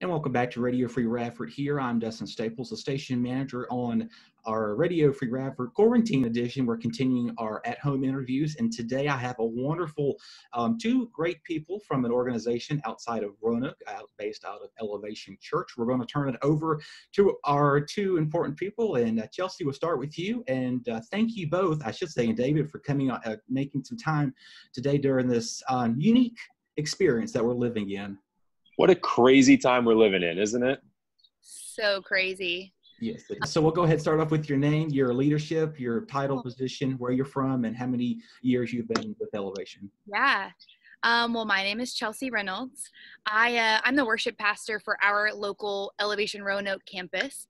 And welcome back to Radio Free Radford here. I'm Dustin Staples, the station manager on our Radio Free Radford Quarantine Edition. We're continuing our at-home interviews, and today I have a wonderful two great people from an organization outside of Roanoke, based out of Elevation Church. We're going to turn it over to our two important people, and Chelsea, we'll start with you. And thank you both, I should say, and David, for coming on, making some time today during this unique experience that we're living in. What a crazy time we're living in, isn't it? So crazy. Yes. So we'll go ahead and start off with your name, your leadership, your title, position, where you're from, and how many years you've been with Elevation. Yeah. Well, my name is Chelsea Reynolds. I'm the worship pastor for our local Elevation Roanoke campus.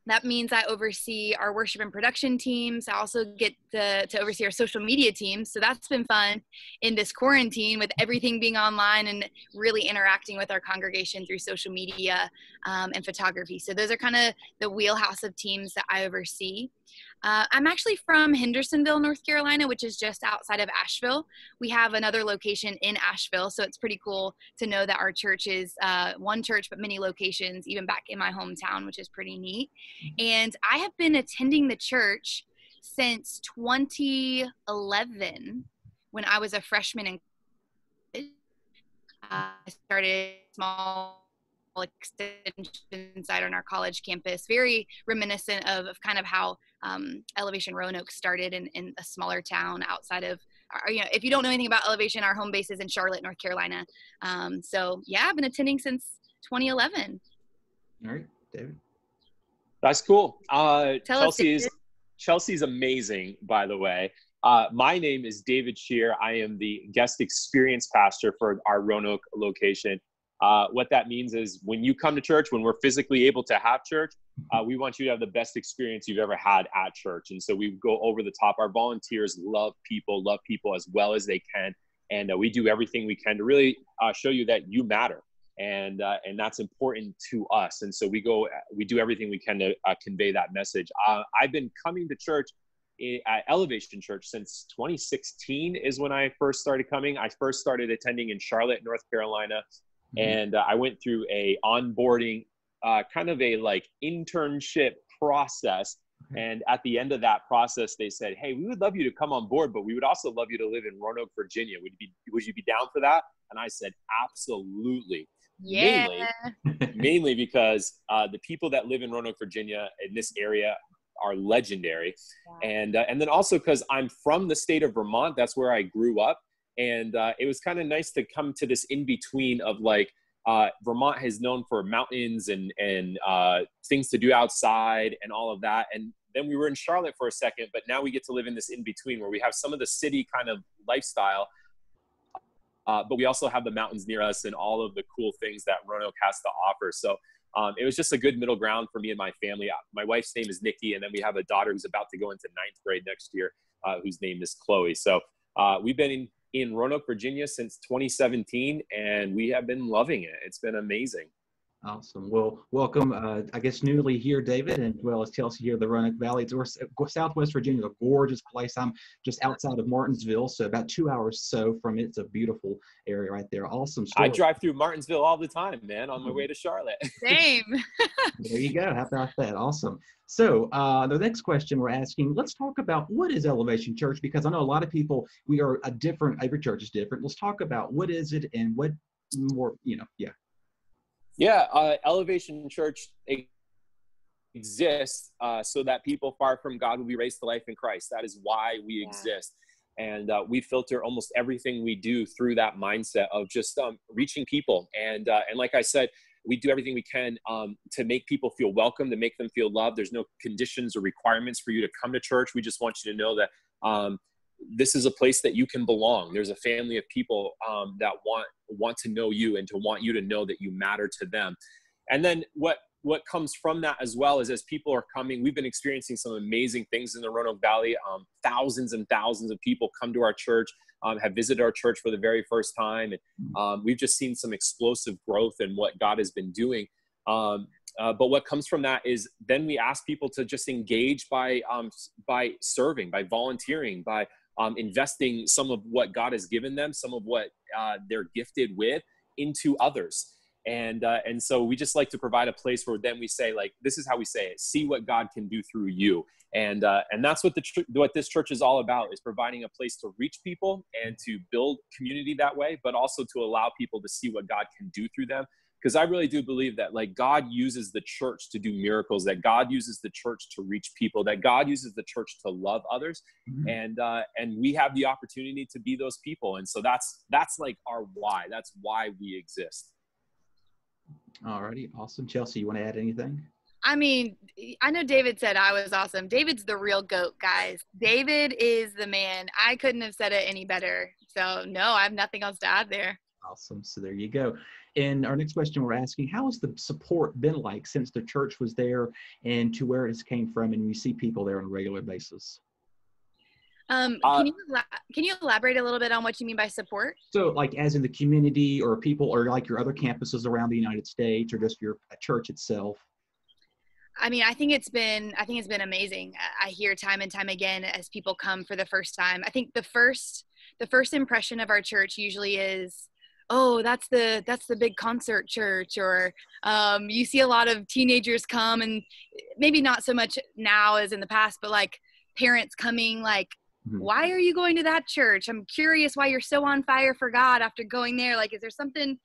That means I oversee our worship and production teams. I also get to oversee our social media teams. So that's been fun in this quarantine with everything being online and really interacting with our congregation through social media and photography. So those are kind of the wheelhouse of teams that I oversee. I'm actually from Hendersonville, North Carolina, which is just outside of Asheville. We have another location in Asheville, so it's pretty cool to know that our church is one church, but many locations, even back in my hometown, which is pretty neat. And I have been attending the church since 2011, when I was a freshman in college. I started small extension site on our college campus, very reminiscent of kind of how Elevation Roanoke started in a smaller town outside of, if you don't know anything about Elevation, our home base is in Charlotte, North Carolina. So yeah, I've been attending since 2011. All right, David. That's cool. Chelsea's amazing, by the way. My name is David Shearer. I am the guest experience pastor for our Roanoke location. What that means is when you come to church, when we're physically able to have church, we want you to have the best experience you've ever had at church. And so we go over the top. Our volunteers love people as well as they can. And we do everything we can to really show you that you matter. And that's important to us. And so we do everything we can to convey that message. I've been coming to church at Elevation Church since 2016 is when I first started coming. I first started attending in Charlotte, North Carolina. And I went through a onboarding, kind of a like internship process. And at the end of that process, they said, "Hey, we would love you to come on board, but we would also love you to live in Roanoke, Virginia. Would you be down for that?" And I said, "Absolutely." Yeah. Mainly because the people that live in Roanoke, Virginia, in this area, are legendary, and then also because I'm from the state of Vermont. That's where I grew up. And it was kind of nice to come to this in-between of like, Vermont is known for mountains and things to do outside and all of that. And then we were in Charlotte for a second, but now we get to live in this in-between where we have some of the city kind of lifestyle, but we also have the mountains near us and all of the cool things that Roanoke has to offer. So it was just a good middle ground for me and my family. My wife's name is Nikki, and then we have a daughter who's about to go into 9th grade next year, whose name is Chloe. So we've been in Roanoke, Virginia since 2017, and we have been loving it. It's been amazing. Awesome. Well, welcome, I guess, newly here, David, and as well as Chelsea here, the Roanoke Valley. It's Southwest Virginia, a gorgeous place. I'm just outside of Martinsville, so about 2 hours from it. It's a beautiful area right there. Awesome story. I drive through Martinsville all the time, man, on my way to Charlotte. Same. There you go. How about that? Awesome. So the next question we're asking, let's talk about what is Elevation Church, because I know a lot of people, we are every church is different. Let's talk about what is it and what more, Yeah, Elevation Church exists so that people far from God will be raised to life in Christ. That is why we exist. And we filter almost everything we do through that mindset of just reaching people. And like I said, we do everything we can to make people feel welcome, to make them feel loved. There's no conditions or requirements for you to come to church. We just want you to know that this is a place that you can belong. There's a family of people that want to know you and to want you to know that you matter to them. And then what comes from that as well is as people are coming, we've been experiencing some amazing things in the Roanoke Valley. Thousands and thousands of people come to our church, have visited our church for the very first time. And we've just seen some explosive growth in what God has been doing. But what comes from that is then we ask people to just engage by serving, by volunteering, by investing some of what God has given them, some of what they're gifted with into others. And so we just like to provide a place where then we say, like, this is how we say it: see what God can do through you. And that's what what this church is all about, is providing a place to reach people and to build community that way, but also to allow people to see what God can do through them. Because I really do believe that, like, God uses the church to do miracles, that God uses the church to reach people, that God uses the church to love others. And we have the opportunity to be those people. And so that's like our why. That's why we exist. All righty. Awesome. Chelsea, you want to add anything? I mean, I know David said I was awesome. David's the real GOAT, guys. David is the man. I couldn't have said it any better. So no, I have nothing else to add there. Awesome. So there you go. And our next question we're asking, how has the support been like since the church was there and to where it came from, and you see people there on a regular basis? Can you elaborate a little bit on what you mean by support? So like as in the community or people, or like your other campuses around the United States, or just your church itself? I mean, I think it's been amazing. I hear time and time again as people come for the first time. I think the first impression of our church usually is, oh, that's the big concert church, or you see a lot of teenagers come, and maybe not so much now as in the past, but like parents coming like, why are you going to that church? I'm curious why you're so on fire for God after going there. Like, is there something,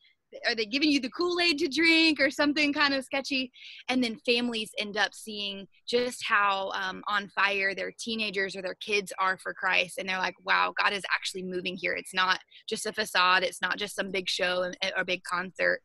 are they giving you the Kool-Aid to drink or something kind of sketchy? And then families end up seeing just how on fire their teenagers or their kids are for Christ. And they're like, wow, God is actually moving here. It's not just a facade. It's not just some big show or big concert.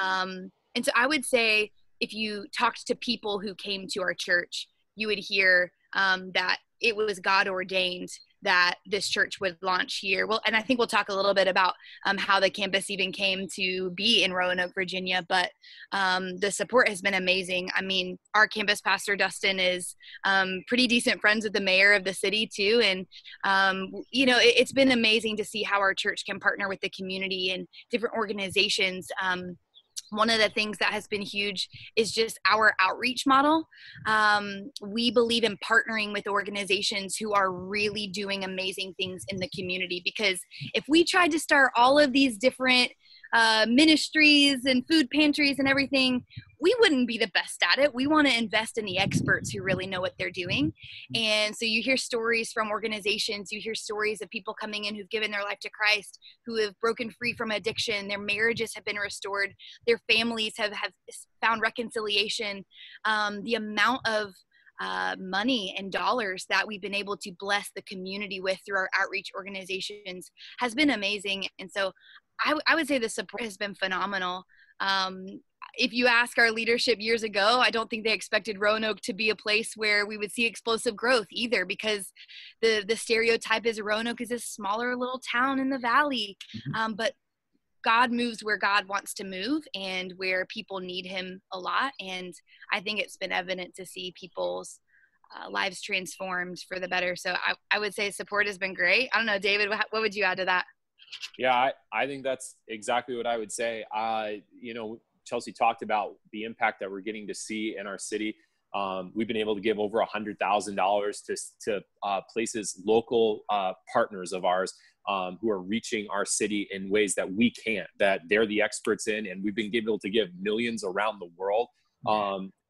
And so I would say if you talked to people who came to our church, you would hear that it was God ordained that this church would launch here. Well, and I think we'll talk a little bit about how the campus even came to be in Roanoke, Virginia, but the support has been amazing. I mean, our campus pastor, Dustin, is pretty decent friends with the mayor of the city too. And, it's been amazing to see how our church can partner with the community and different organizations. One of the things that has been huge is just our outreach model. We believe in partnering with organizations who are really doing amazing things in the community, because if we tried to start all of these different ministries and food pantries and everything, we wouldn't be the best at it. We want to invest in the experts who really know what they're doing. And so you hear stories from organizations, you hear stories of people coming in who've given their life to Christ, who have broken free from addiction, their marriages have been restored, their families have found reconciliation. The amount of money and dollars that we've been able to bless the community with through our outreach organizations has been amazing. And so I would say the support has been phenomenal. If you ask our leadership years ago, I don't think they expected Roanoke to be a place where we would see explosive growth either, because the stereotype is Roanoke is a smaller little town in the valley. But God moves where God wants to move and where people need him a lot. And I think it's been evident to see people's lives transformed for the better. So I would say support has been great. I don't know, David, what would you add to that? Yeah, I think that's exactly what I would say. Chelsea talked about the impact that we're getting to see in our city. We've been able to give over $100,000 to places, local partners of ours who are reaching our city in ways that we can't, that they're the experts in, and we've been able to give millions around the world.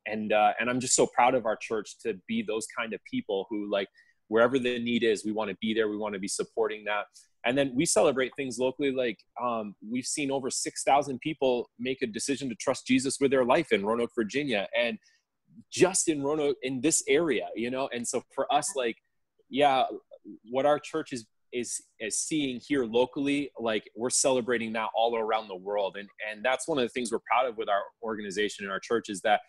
And I'm just so proud of our church to be those kind of people who, like, wherever the need is, we want to be there. We want to be supporting that. And then we celebrate things locally. Like we've seen over 6,000 people make a decision to trust Jesus with their life in Roanoke, Virginia, and just in Roanoke, in this area, And so for us, like, yeah, what our church is seeing here locally, like, we're celebrating that all around the world. And that's one of the things we're proud of with our organization and our church, is that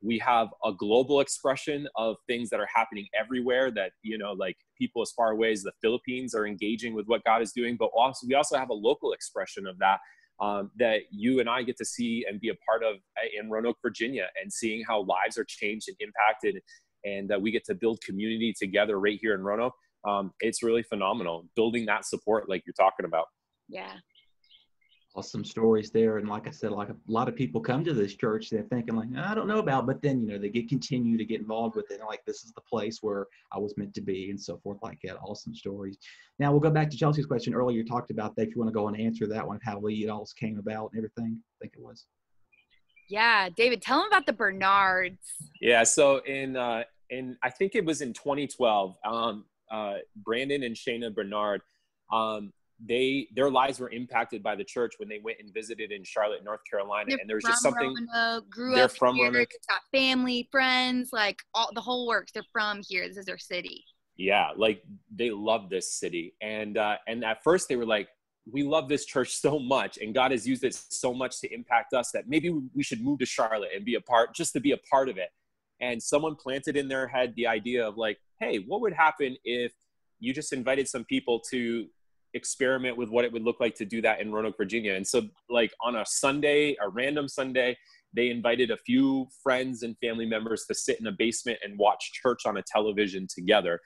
we have a global expression of things that are happening everywhere, that, like, people as far away as the Philippines are engaging with what God is doing. But also, we also have a local expression of that, that you and I get to see and be a part of in Roanoke, Virginia, and seeing how lives are changed and impacted, and that we get to build community together right here in Roanoke. It's really phenomenal, building that support like you're talking about. Yeah. Awesome stories there. And like I said, like a lot of people come to this church, they're thinking like, I don't know about, but then, they continue to get involved with it. And like, this is the place where I was meant to be and so forth like that. Awesome stories. Now we'll go back to Chelsea's question earlier. You talked about that. If you want to go and answer that one, how it all came about and everything, I think it was. Yeah. David, tell them about the Bernards. Yeah. So in I think it was in 2012, Brandon and Shayna Bernard, their lives were impacted by the church when they went and visited in Charlotte, North Carolina. They're and there's just something. Roanoke, grew they're up from here, Roanoke. got family, friends, like the whole works. They're from here. This is their city. Yeah, like they love this city, and at first they were like, we love this church so much, and God has used it so much to impact us that maybe we should move to Charlotte and be a part of it. And someone planted in their head the idea of like, hey, what would happen if you just invited some people to experiment with what it would look like to do that in Roanoke, Virginia? And so like on a random Sunday, they invited a few friends and family members to sit in a basement and watch church on a television together.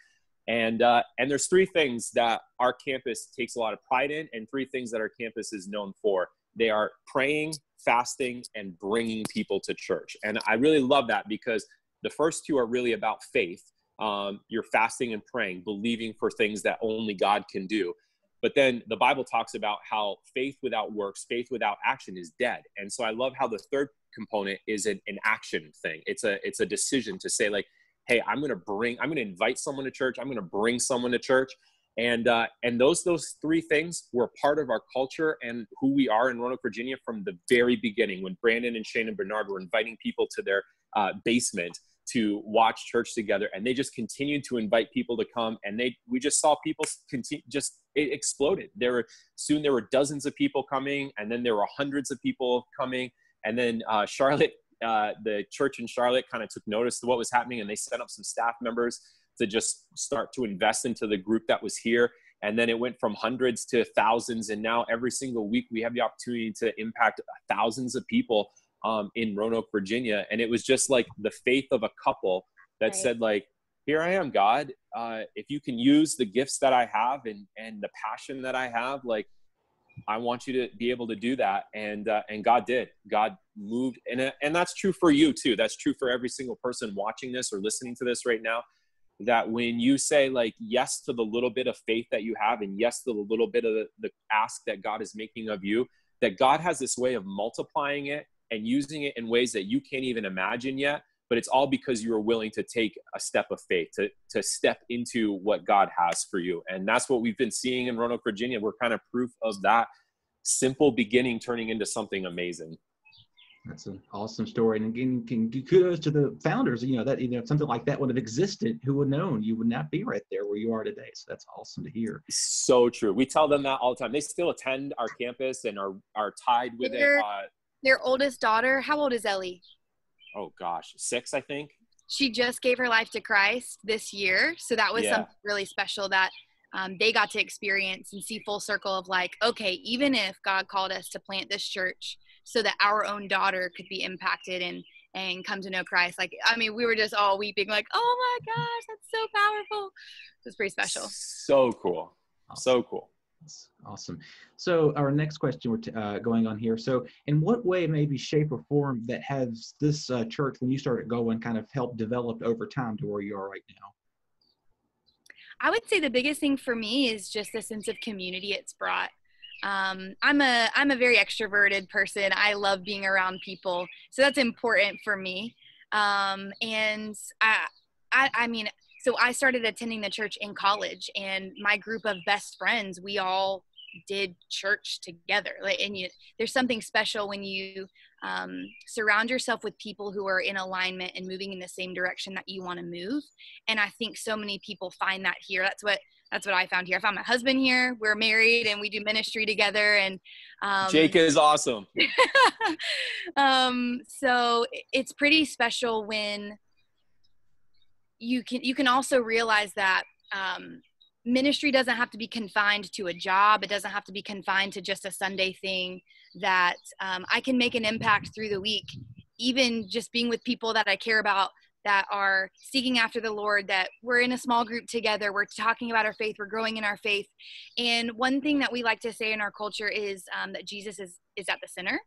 And there's three things that our campus takes a lot of pride in, and three things that our campus is known for. They are praying, fasting, and bringing people to church. And I really love that because the first two are really about faith. You're fasting and praying, believing for things that only God can do. But then the Bible talks about how faith without works, faith without action is dead. And so I love how the third component is an action thing. It's a decision to say like, hey, I'm going to invite someone to church. I'm going to bring someone to church. And those three things were part of our culture and who we are in Roanoke, Virginia from the very beginning, when Brandon and Shane and Bernard were inviting people to their basement to watch church together. And they just continued to invite people to come. And we just saw people it exploded. Soon there were dozens of people coming, and then there were hundreds of people coming. And then Charlotte, the church in Charlotte kind of took notice of what was happening, and they sent up some staff members to just start to invest into the group that was here. And then it went from hundreds to thousands. And now every single week we have the opportunity to impact thousands of people in Roanoke, Virginia. And it was just like the faith of a couple that said like, here I am, God. If you can use the gifts that I have and the passion that I have, like, I want you to be able to do that. And God did. God moved. And that's true for you too. That's true for every single person watching this or listening to this right now, that when you say like yes to the little bit of faith that you have, and yes to the little bit of the ask that God is making of you, that God has this way of multiplying it and using it in ways that you can't even imagine yet. But it's all because you are willing to take a step of faith, to step into what God has for you. And that's what we've been seeing in Roanoke, Virginia. We're kind of proof of that simple beginning turning into something amazing. That's an awesome story. And again, can do kudos to the founders. That something like that would have existed, who would have known you would not be right there where you are today. So that's awesome to hear. So true. We tell them that all the time. They still attend our campus and are tied with it. Their oldest daughter, how old is Ellie? Oh gosh, 6, I think. She just gave her life to Christ this year. So that was something really special that they got to experience and see full circle of like, okay, even if God called us to plant this church so that our own daughter could be impacted and come to know Christ. Like, I mean, we were just all weeping like, oh my gosh, that's so powerful. It was pretty special. So cool. Awesome. So cool. That's awesome. So our next question we're going on here. So in what way, maybe shape or form, that has this church, when you started going, kind of helped develop over time to where you are right now? I would say the biggest thing for me is just the sense of community it's brought. I'm a very extroverted person. I love being around people. So that's important for me. And I mean, so I started attending the church in college, and my group of best friends, we all did church together. There's something special when you surround yourself with people who are in alignment and moving in the same direction that you want to move. And I think so many people find that here. That's what I found here. I found my husband here. We're married and we do ministry together. And Jake is awesome. So it's pretty special when you can also realize that ministry doesn't have to be confined to a job. It doesn't have to be confined to just a Sunday thing, that I can make an impact through the week, even just being with people that I care about, that are seeking after the Lord, that we're in a small group together. We're talking about our faith. We're growing in our faith. And one thing that we like to say in our culture is that Jesus is is at the center.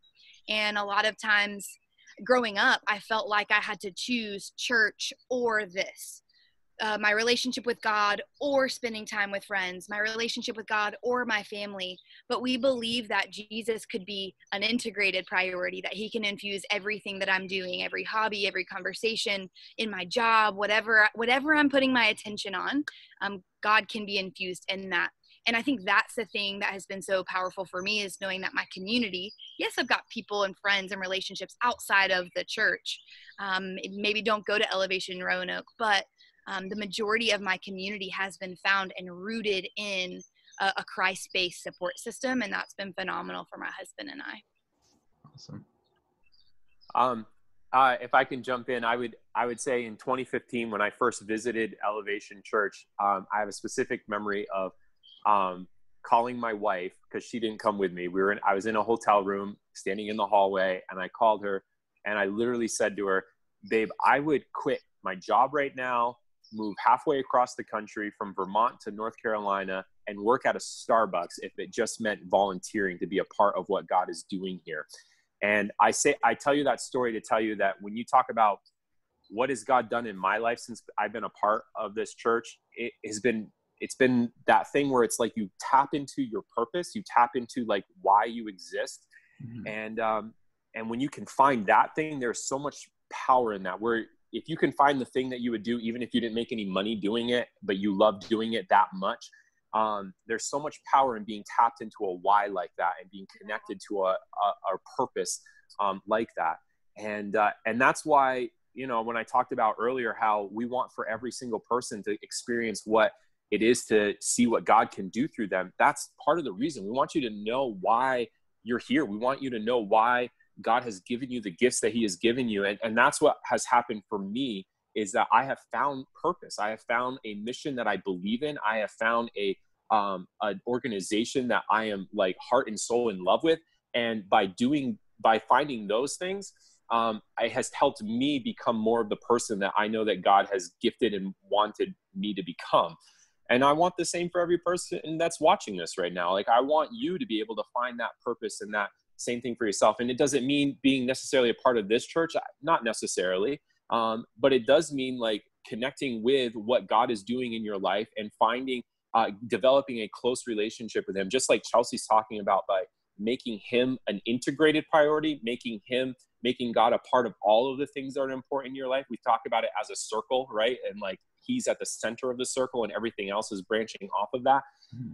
And a lot of times growing up, I felt like I had to choose church or this. My relationship with God or spending time with friends, my relationship with God or my family. But we believe that Jesus could be an integrated priority, that he can infuse everything that I'm doing, every hobby, every conversation in my job, whatever I'm putting my attention on, God can be infused in that. And I think that's the thing that has been so powerful for me, is knowing that my community, yes, I've got people and friends and relationships outside of the church, maybe don't go to Elevation Roanoke, but the majority of my community has been found and rooted in a Christ-based support system, and that's been phenomenal for my husband and I. Awesome. If I can jump in, I would say in 2015, when I first visited Elevation Church, I have a specific memory of calling my wife, because she didn't come with me. I was in a hotel room, standing in the hallway, and I called her, and I literally said to her, "Babe, I would quit my job right now, move halfway across the country from Vermont to North Carolina, and work at a Starbucks if it just meant volunteering to be a part of what God is doing here." And I tell you that story to tell you that when you talk about what has God done in my life since I've been a part of this church, it's been that thing where it's like you tap into your purpose, you tap into like why you exist. Mm-hmm. And when you can find that thing, there's so much power in that, where if you can find the thing that you would do, even if you didn't make any money doing it, but you love doing it that much, there's so much power in being tapped into a why like that, and being connected to a purpose like that. And that's why, when I talked about earlier how we want for every single person to experience what it is to see what God can do through them, that's part of the reason. We want you to know why you're here. We want you to know why God has given you the gifts that he has given you. And that's what has happened for me, is that I have found purpose. I have found a mission that I believe in. I have found an organization that I am like heart and soul in love with. And by finding those things, it has helped me become more of the person that I know that God has gifted and wanted me to become. And I want the same for every person that's watching this right now. Like, I want you to be able to find that purpose and that same thing for yourself. And it doesn't mean being necessarily a part of this church, not necessarily, but it does mean like connecting with what God is doing in your life and finding, developing a close relationship with him, just like Chelsea's talking about, by making him an integrated priority, making God a part of all of the things that are important in your life. We talk about it as a circle, right? And like, he's at the center of the circle and everything else is branching off of that.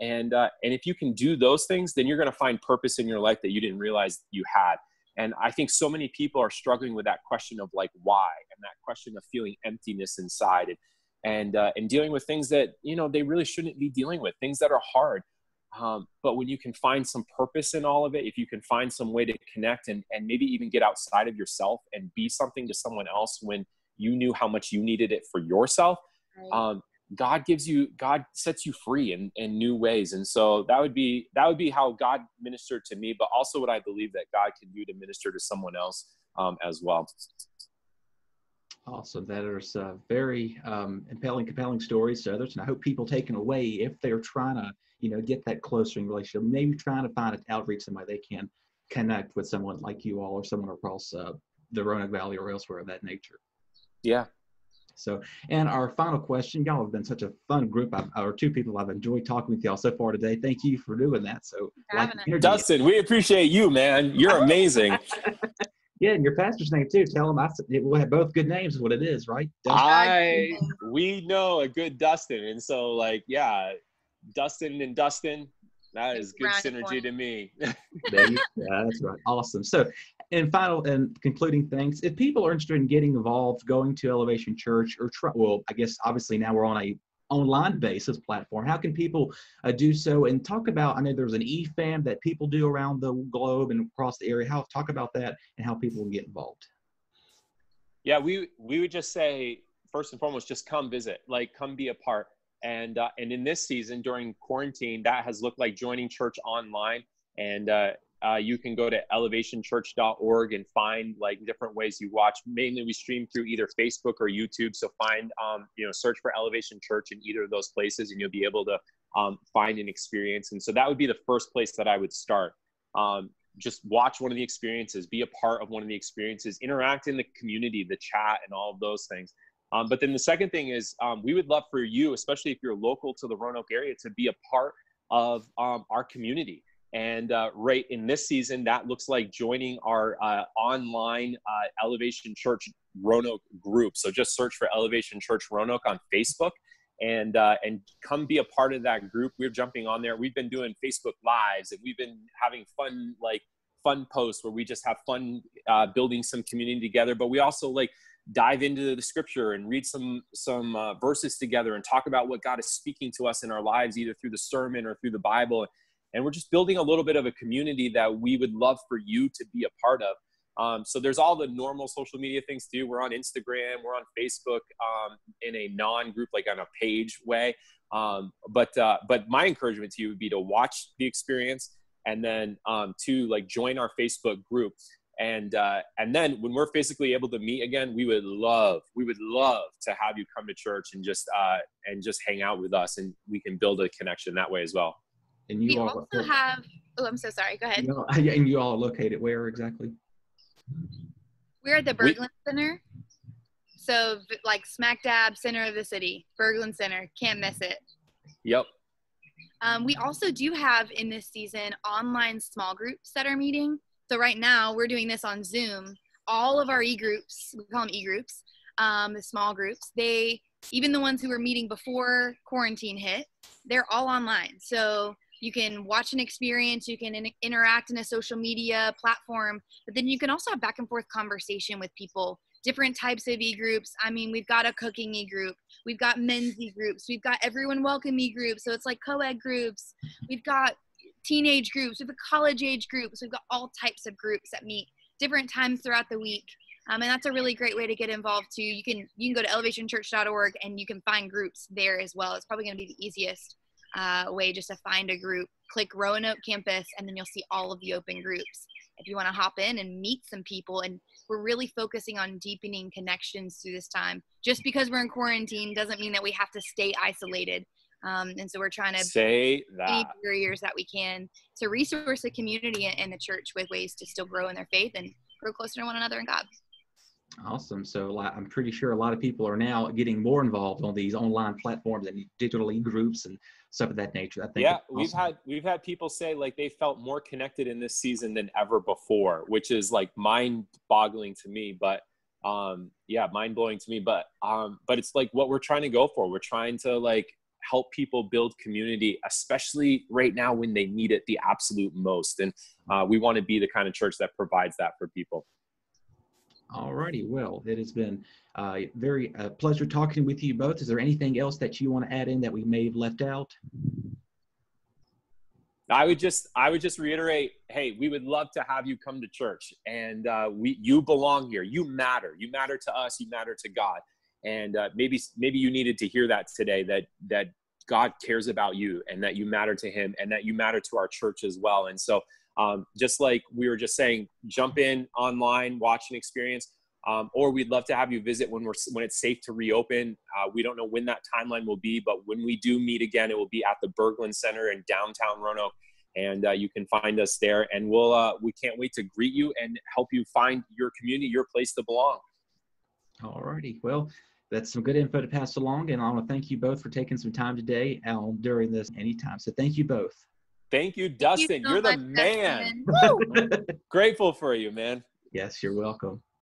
And if you can do those things, then you're going to find purpose in your life that you didn't realize you had. And I think so many people are struggling with that question of like, why, and that question of feeling emptiness inside, and dealing with things that, they really shouldn't be dealing with, things that are hard. But when you can find some purpose in all of it, if you can find some way to connect and maybe even get outside of yourself and be something to someone else when you knew how much you needed it for yourself, right. God sets you free in new ways. And so that would be how God ministered to me, but also what I believe that God can do to minister to someone else as well. Awesome. That is very compelling stories to others. And I hope people taken away, if they're trying to, get that closer in relationship, maybe trying to find an outreach, somebody they can connect with, someone like you all or someone across the Roanoke Valley or elsewhere of that nature. Yeah. So, and our final question, y'all have been such a fun group, or two people I've enjoyed talking with y'all so far today. Thank you for doing that. So, Dustin, we appreciate you, man. You're amazing. Yeah, and your pastor's name too. Tell him we'll have both good names, is what it is, right? We know a good Dustin, and so like, yeah, Dustin and Dustin, that is good synergy to me. Yeah, that's right. Awesome. So, and final and concluding things, if people are interested in getting involved, going to Elevation Church, or I guess obviously now we're on a online basis platform, how can people do so? And talk about, I know there's an EFAM that people do around the globe and across the area. Talk about that and how people will get involved. Yeah, we would just say, first and foremost, just come visit, like come be a part. And in this season during quarantine, that has looked like joining church online. And you can go to elevationchurch.org and find like different ways you watch. Mainly we stream through either Facebook or YouTube. So find, search for Elevation Church in either of those places and you'll be able to find an experience. And so that would be the first place that I would start. just watch one of the experiences, be a part of one of the experiences, interact in the community, the chat, and all of those things. But then the second thing is we would love for you, especially if you're local to the Roanoke area, to be a part of our community. And right in this season, that looks like joining our online Elevation Church Roanoke group. So just search for Elevation Church Roanoke on Facebook and come be a part of that group. We're jumping on there. We've been doing Facebook Lives, and we've been having fun posts where we just have fun building some community together. But we also dive into the scripture and read some verses together and talk about what God is speaking to us in our lives, either through the sermon or through the Bible. And we're just building a little bit of a community that we would love for you to be a part of. So there's all the normal social media things too. We're on Instagram, we're on Facebook in a non-group, on a page way. But my encouragement to you would be to watch the experience, and then to join our Facebook group. And then when we're physically able to meet again, we would love to have you come to church and just hang out with us, and we can build a connection that way as well. And you we also have, I'm so sorry, go ahead. And you all are located where exactly? We're at the Berglund Center. So smack dab center of the city, Berglund Center, can't miss it. Yep. We also do have in this season online small groups that are meeting. So right now we're doing this on Zoom. All of our e-groups, we call them e-groups, the small groups, even the ones who were meeting before quarantine hit, they're all online. So you can watch an experience, you can interact in a social media platform, but then you can also have back and forth conversation with people, different types of e-groups. I mean, we've got a cooking e-group, we've got men's e-groups, we've got everyone welcome e-groups, so it's co-ed groups, we've got teenage groups, we've got college age groups, we've got all types of groups that meet different times throughout the week. And that's a really great way to get involved too. You can go to elevationchurch.org and you can find groups there as well. It's probably going to be the easiest way just to find a group. Click Roanoke campus and then you'll see all of the open groups if you want to hop in and meet some people. And we're really focusing on deepening connections through this time. Just because we're in quarantine doesn't mean that we have to stay isolated. And so we're trying to say that any barriers that we can to resource the community and the church with ways to still grow in their faith and grow closer to one another in God. Awesome. So I'm pretty sure a lot of people are now getting more involved on these online platforms and digital e-groups and stuff of that nature. I think. Yeah, awesome. we've had people say they felt more connected in this season than ever before, which is mind-boggling to me. But mind-blowing to me. But it's what we're trying to go for. We're trying to help people build community, especially right now when they need it the absolute most. And we want to be the kind of church that provides that for people. All righty. Well, it has been a pleasure talking with you both. Is there anything else that you want to add in that we may have left out? I would just reiterate, hey, we would love to have you come to church, and you belong here. You matter. You matter to us. You matter to God. And maybe you needed to hear that today, that God cares about you and that you matter to him and that you matter to our church as well. And so just like we were just saying, jump in online, watch an experience, or we'd love to have you visit when it's safe to reopen. We don't know when that timeline will be, but when we do meet again, it will be at the Berglund Center in downtown Roanoke. And you can find us there, and we can't wait to greet you and help you find your community, your place to belong. All righty. Well, that's some good info to pass along, and I want to thank you both for taking some time today during this anytime. So thank you both. Thank you, Dustin. You're the man. Grateful for you, man. Yes, you're welcome.